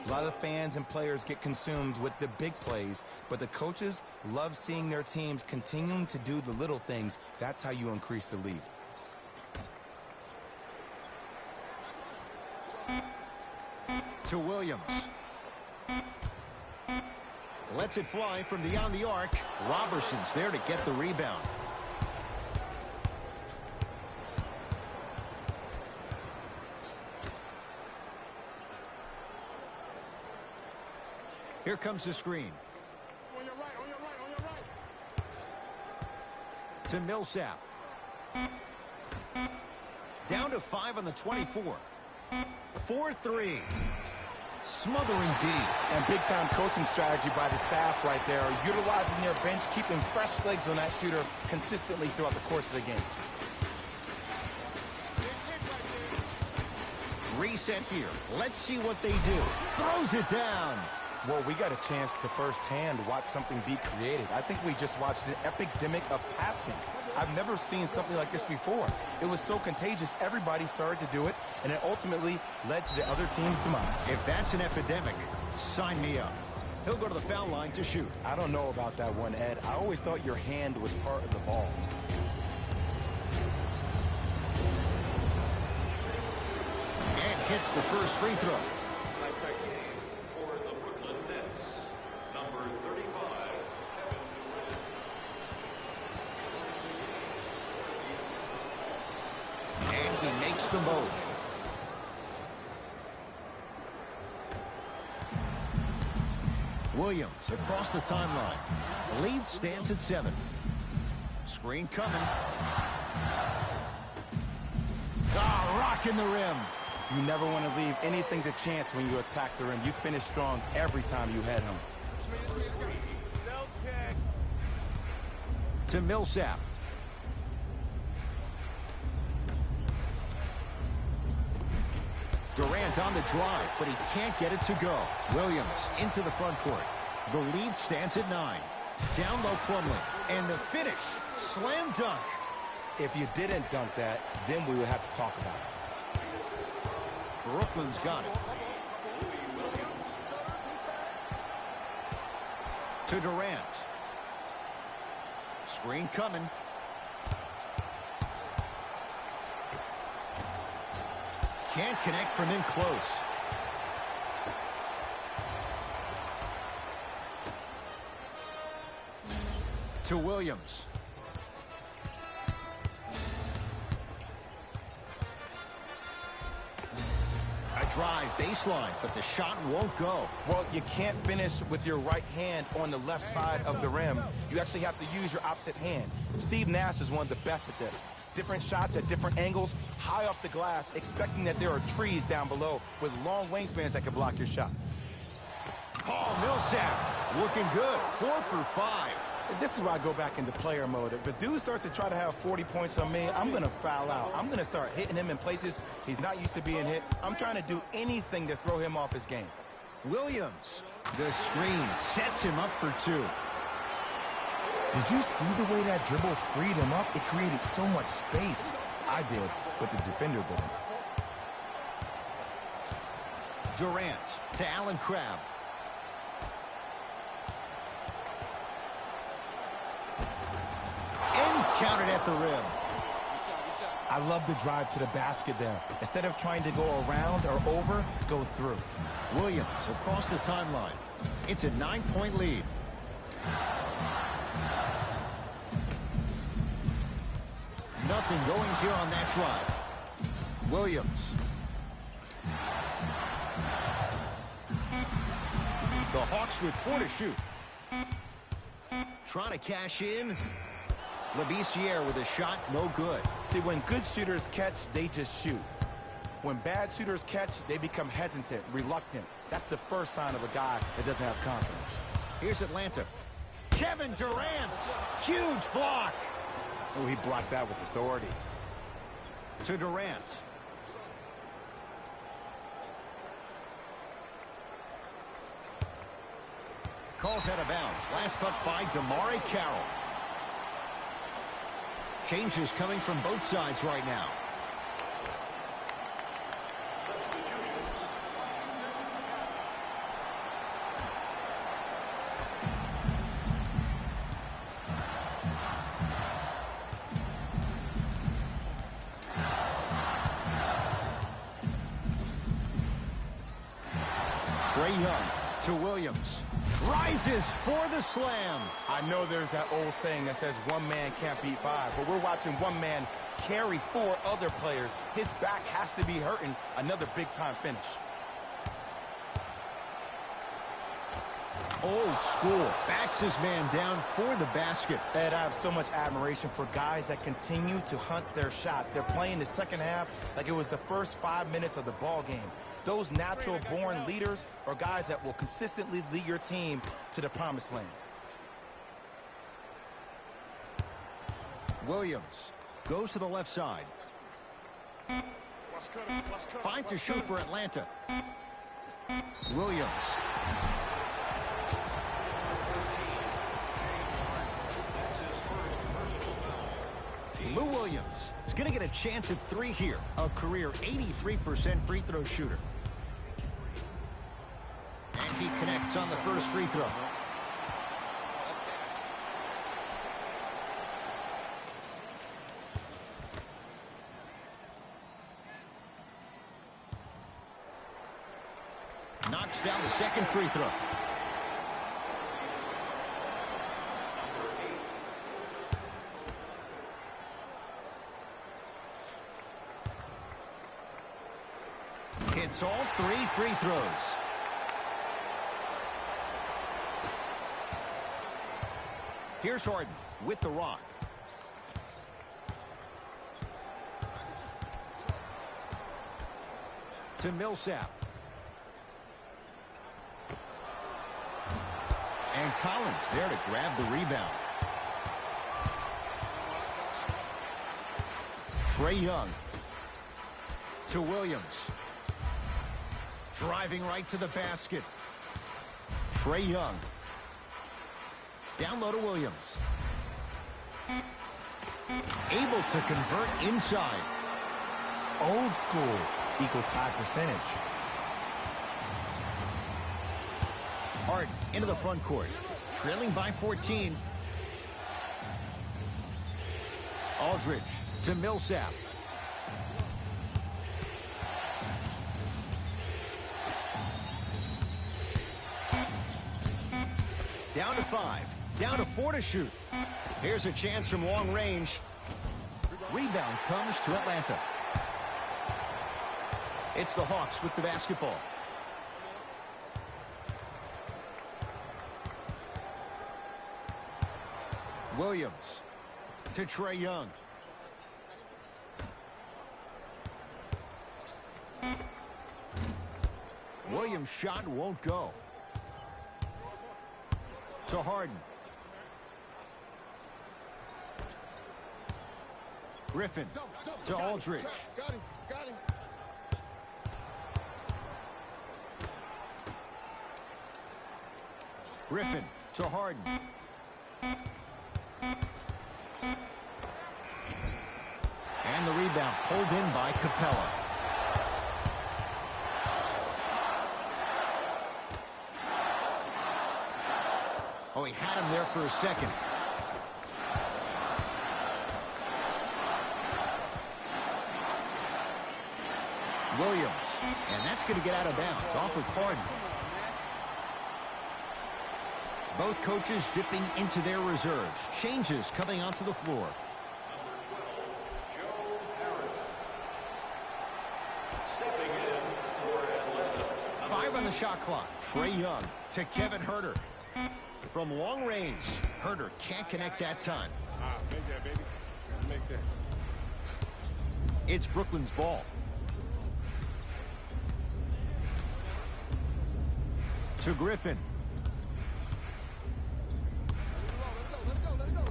A lot of fans and players get consumed with the big plays, but the coaches love seeing their teams continuing to do the little things. That's how you increase the lead.
To Williams. Lets it fly from beyond the arc. Roberson's there to get the rebound. Here comes the screen.
On your right, on your right, on your right.
To Millsap. Down to 5 on the 24. 4-3. Smothering D.
And big-time coaching strategy by the staff right there, utilizing their bench, keeping fresh legs on that shooter consistently throughout the course of the game.
Reset here. Let's see what they do. Throws it down.
Well, we got a chance to firsthand watch something be created. I think we just watched an epidemic of passing. I've never seen something like this before. It was so contagious, everybody started to do it, and it ultimately led to the other team's demise.
If that's an epidemic, sign me up. He'll go to the foul line to shoot.
I don't know about that one, Ed. I always thought your hand was part of the ball.
And hits the first free throw.
For the Brooklyn Nets, number 35,
And he makes them both. Williams across the timeline. The lead stands at 7. Screen coming. Rocking the rim.
You never want to leave anything to chance when you attack the rim. You finish strong every time you head home.
To Millsap. Durant on the drive, but he can't get it to go. Williams into the front court. The lead stands at 9. Down low Plumlee. And the finish. Slam dunk.
If you didn't dunk that, then we would have to talk about it.
Brooklyn's got it. To Durant. Screen coming. Can't connect from in close. To Williams. A drive baseline, but the shot won't go.
Well, you can't finish with your right hand on the left side of the rim. You actually have to use your opposite hand. Steve Nash is one of the best at this. Different shots at different angles, high off the glass, expecting that there are trees down below with long wingspans that can block your shot.
Paul Millsap looking good. 4 for 5.
This is where I go back into player mode. If a dude starts to try to have 40 points on me, I'm going to foul out. I'm going to start hitting him in places he's not used to being hit. I'm trying to do anything to throw him off his game.
Williams. The screen sets him up for 2.
Did you see the way that dribble freed him up? It created so much space. I did, but the defender didn't.
Durant to Allen Crabbe. And counted at the rim.
I love the drive to the basket there. Instead of trying to go around or over, go through.
Williams across the timeline. It's a 9-point lead. Nothing going here on that drive. Williams. The Hawks with 4 to shoot. Trying to cash in. Labissiere with a shot, no good.
See, when good shooters catch, they just shoot. When bad shooters catch, they become hesitant, reluctant. That's the first sign of a guy that doesn't have confidence.
Here's Atlanta. Kevin Durant. Huge block.
Oh, he blocked that with authority.
To Durant. Calls out of bounds. Last touch by DeMarre Carroll. Changes coming from both sides right now. Trae Young to Williams. Rises for the slam.
I know there's that old saying that says one man can't beat 5, but we're watching one man carry 4 other players. His back has to be hurting. Another big-time finish.
Old school. Backs his man down for the basket.
Ed, I have so much admiration for guys that continue to hunt their shot. They're playing the second half like it was the first 5 minutes of the ball game. Those natural-born leaders are guys that will consistently lead your team to the promised land.
Williams goes to the left side. 5 to shoot for Atlanta. Williams. Lou Williams is going to get a chance at 3 here. A career 83% free throw shooter. And he connects on the first free throw. Knocks down the second free throw. Hits all 3 free throws. Here's Harden with the rock. To Millsap. And Collins there to grab the rebound. Trae Young. To Williams. Driving right to the basket. Trae Young. Down low to Williams. Able to convert inside.
Old school equals high percentage.
Harden into the front court. Trailing by 14. Aldridge to Millsap. Down to 5. Down to 4 to shoot. Here's a chance from long range. Rebound comes to Atlanta. It's the Hawks with the basketball. Williams to Trae Young. Williams' shot won't go. To Harden. Griffin to Aldridge.
Got him.
Griffin to Harden. And the rebound pulled in by Capella. Oh, he had him there for a second. Williams. And that's going to get out of bounds off of Harden. Both coaches dipping into their reserves. Changes coming onto the floor.
Joe Harris. Stepping in for Atlanta.
5 on the shot clock. Trae Young to Kevin Huerter. From long range, Huerter can't connect that time.
Make that, baby. Gotta make that.
It's Brooklyn's ball. To Griffin.
Let it go.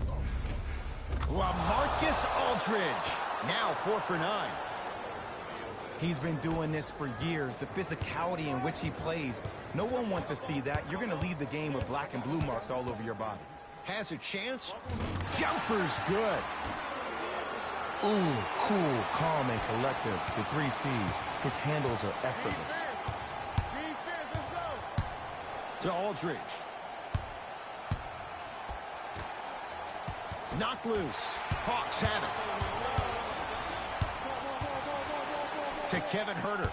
LaMarcus Aldridge. Now 4 for 9.
He's been doing this for years. The physicality in which he plays. No one wants to see that. You're going to leave the game with black and blue marks all over your body.
Has a chance. Jumper's good.
Ooh, cool, calm, and collective. The 3 C's. His handles are effortless.
Defense, let's go.
To Aldridge. Knocked loose. Hawks have it. To Kevin Huerter.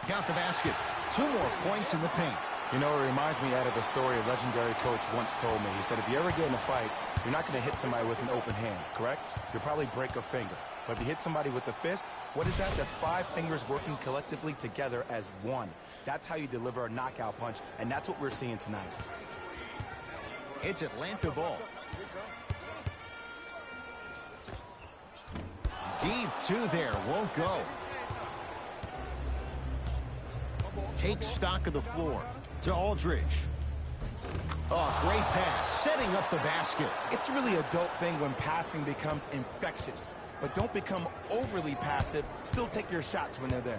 Got the basket. 2 more points in the paint.
You know, it reminds me out of a story a legendary coach once told me. He said, if you ever get in a fight, you're not going to hit somebody with an open hand, correct? You'll probably break a finger. But if you hit somebody with a fist, What is that? That's 5 fingers working collectively together as one. That's how you deliver a knockout punch, and that's what we're seeing tonight.
It's Atlanta ball. Deep 2 there, won't go. Takes stock of the floor to Aldridge. Oh, great pass, setting up the basket.
It's really a dope thing when passing becomes infectious. But don't become overly passive. Still take your shots when they're there.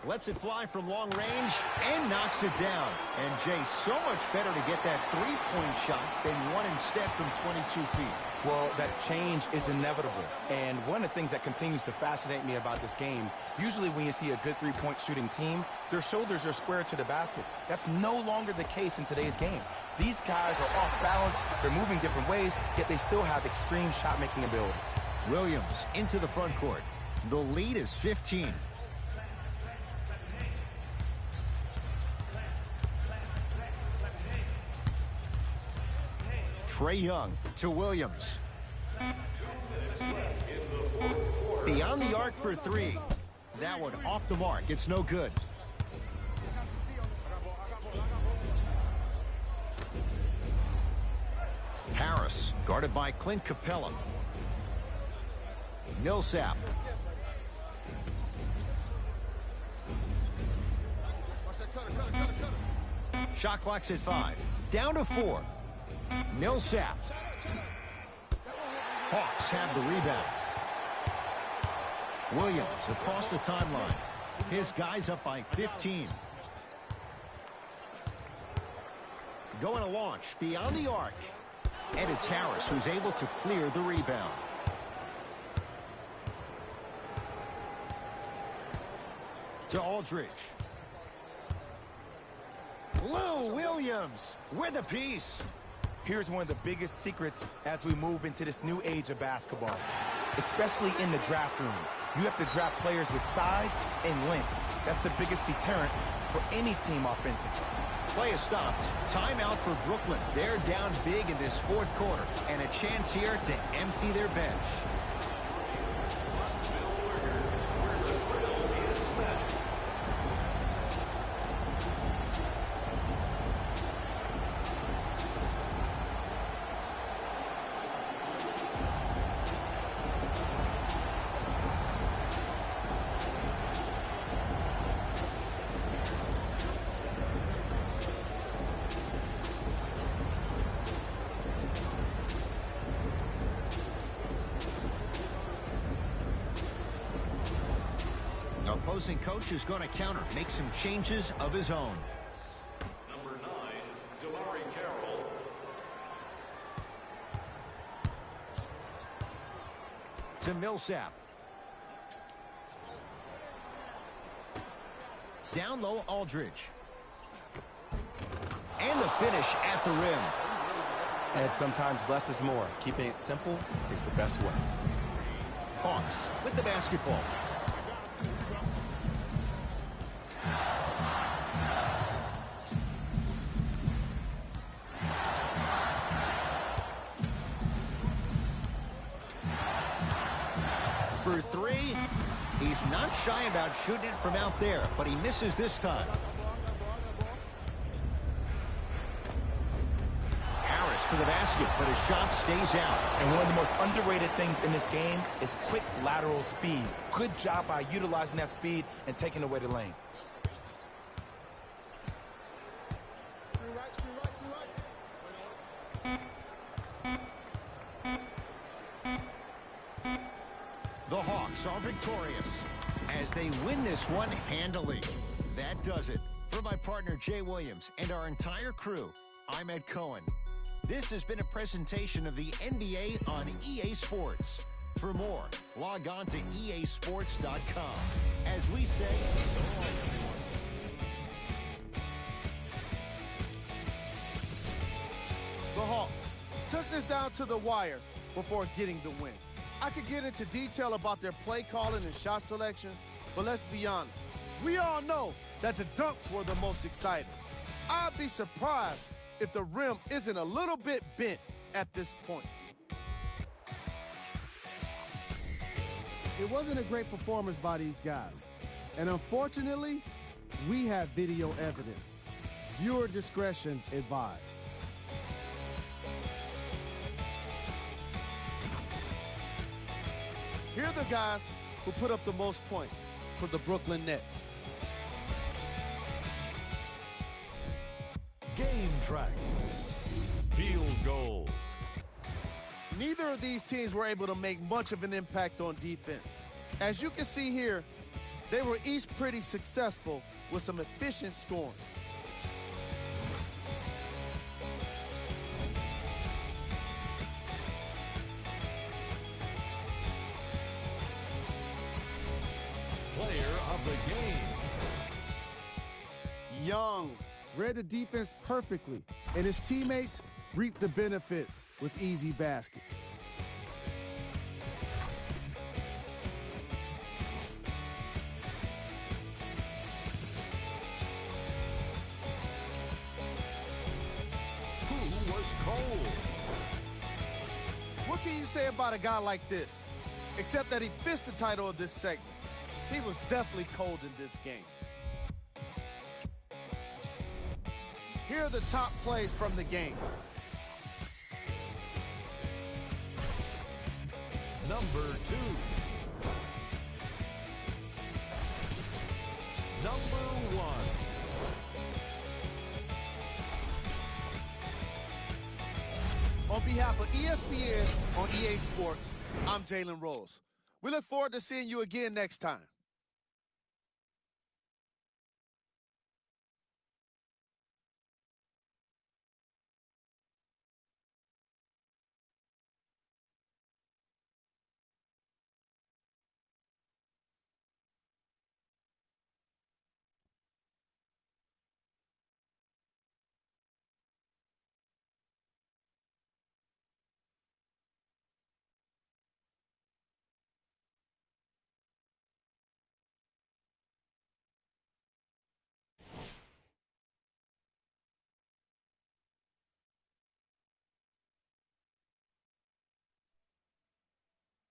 Lets it fly from long range and knocks it down. And Jay, so much better to get that three-point shot than one instead from 22 feet.
Well, that change is inevitable. And one of the things that continues to fascinate me about this game, usually when you see a good three-point shooting team, their shoulders are square to the basket. That's no longer the case in today's game. These guys are off balance, they're moving different ways, yet they still have extreme shot-making ability.
Williams into the front court. The lead is 15. Trae Young to Williams. Beyond the arc for 3. That one off the mark. It's no good. Harris guarded by Clint Capella. Millsap. Shot clock's at 5. Down to 4. Millsap. Hawks have the rebound. Williams across the timeline. His guys up by 15. Going to launch beyond the arc. And it's Harris who's able to clear the rebound. To Aldridge. Lou Williams with a piece.
Here's one of the biggest secrets as we move into this new age of basketball, especially in the draft room. You have to draft players with size and length. That's the biggest deterrent for any team offensively.
Play is stopped. Timeout for Brooklyn. They're down big in this fourth quarter, and a chance here to empty their bench. Opposing coach is going to counter, make some changes of his own.
Number 9, Damari Carroll.
To Millsap. Down low, Aldridge. And the finish at the rim.
And sometimes less is more. Keeping it simple is the best way.
Hawks with the basketball. For 3, he's not shy about shooting it from out there, but he misses this time. Harris to the basket, but his shot stays out.
And one of the most underrated things in this game is quick lateral speed. Good job by utilizing that speed and taking away the lane.
The Hawks are victorious as they win this one handily. That does it. For my partner Jay Williams and our entire crew, I'm Ed Cohen. This has been a presentation of the NBA on EA Sports. For more, log on to easports.com. As we say, so long.
The Hawks took this down to the wire before getting the win. I could get into detail about their play calling and shot selection, but let's be honest. We all know that the dunks were the most exciting. I'd be surprised if the rim isn't a little bit bent at this point. It wasn't a great performance by these guys. And unfortunately, we have video evidence. Viewer discretion advised. Here are the guys who put up the most points for the Brooklyn Nets.
Game track. Field goals.
Neither of these teams were able to make much of an impact on defense. As you can see here, they were each pretty successful with some efficient scoring.
Player of the game.
Young read the defense perfectly, and his teammates reaped the benefits with easy baskets.
Who was cold?
What can you say about a guy like this? Except that he fits the title of this segment. He was definitely cold in this game. Here are the top plays from the game.
Number 2. Number 1.
On behalf of ESPN on EA Sports, I'm Jalen Rose. We look forward to seeing you again next time.